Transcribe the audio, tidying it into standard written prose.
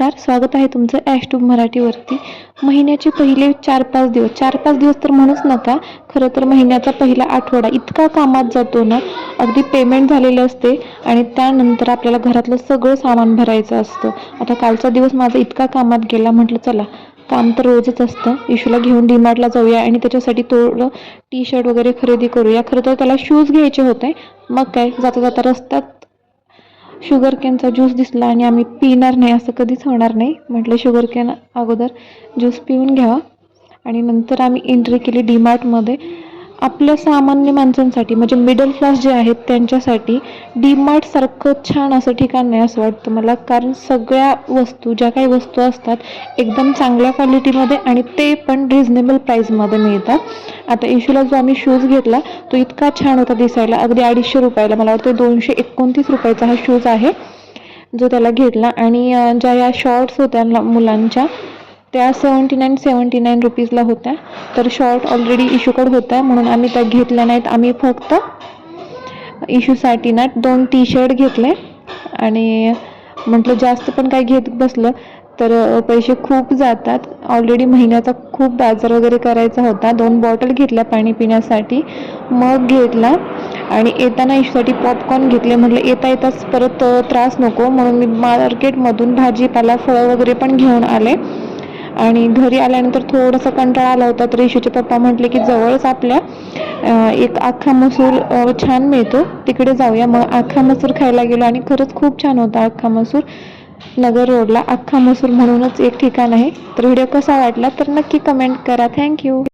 नमस्कार, स्वागत आहे तुमचं ॲशट्यूब मराठीवरती. महिन्याचे पहिले 4-5 दिवस तर म्हणूच नका, खरं तर महिन्याचा पहिला आठवडा इतका कामात जातो ना, अगदी पेमेंट झालेलं असते आणि त्यानंतर आपल्याला घरातलं सगळं सामान भरायचं असतं. आता कालचा दिवस माझा इतका कामात गेला, म्हटलं चला काम तर रोजच असतं, इशूला घेऊन डीमार्टला जाऊया आणि त्याच्यासाठी थोडं टी शर्ट वगैरे खरेदी करूया. खरं तर त्याला शूज घ्यायचे होते. मग काय, जाता जाता रस्त्यात शुगर कॅनचा ज्यूस दिसला आणि आम्ही पिणार नाही असं कधीच होणार नाही, म्हटलं शुगर कॅन अगोदर ज्यूस पिऊन घ्यावा आणि नंतर आम्ही एंट्री केली डीमार्टमध्ये. आपल्या सामान्य माणसांसाठी म्हणजे मिडल क्लास जे आहेत त्यांच्यासाठी डीमार्ट सारखं छान असं ठिकाण नाही असं वाटतं मला, कारण सगळ्या वस्तू ज्या काही वस्तू असतात एकदम चांगल्या क्वालिटीमध्ये आणि ते पण रिजनेबल प्राईसमध्ये मिळतात. आता इशूला जो आम्ही शूज घेतला तो इतका छान होता दिसायला, अगदी 250 रुपयाला, मला वाटतं 229 रुपयाचा हा शूज आहे जो त्याला घेतला. आणि ज्या या शॉर्ट्स होत्या मुलांच्या त्या 79 रुपीजला होत्या. तर शॉर्ट ऑलरेडी इशूकडे होत्या म्हणून आम्ही त्या घेतल्या नाहीत. आम्ही फक्त इशूसाठी ना 2 टी शर्ट घेतले आणि म्हटलं जास्त पण काय घेत बसलं तर पैसे खूप जातात. ऑलरेडी महिन्याचा खूप बाजार वगैरे करायचा होता. 2 बॉटल घेतल्या पाणी पिण्यासाठी, मग घेतला आणि येताना इशूसाठी पॉपकॉर्न घेतले. म्हटलं येता येताच परत त्रास नको म्हणून मी मार्केटमधून भाजीपाला फळं वगैरे पण घेऊन आले. आणि घरी आल्यानंतर थोडासा कंटाळा आला होता तर इशूचे पप्पा म्हटले की जवळच आपल्या एक अख्खा मसूर छान मिळतो, तिकडे जाऊया. मग अख्खा मसूर खायला गेलो आणि खरंच खूप छान होता अख्खा मसूर. नगर रोडला अख्खा मसूर म्हणूनच एक ठिकाण आहे. तर व्हिडिओ कसा वाटला तर नक्की कमेंट करा. थँक्यू.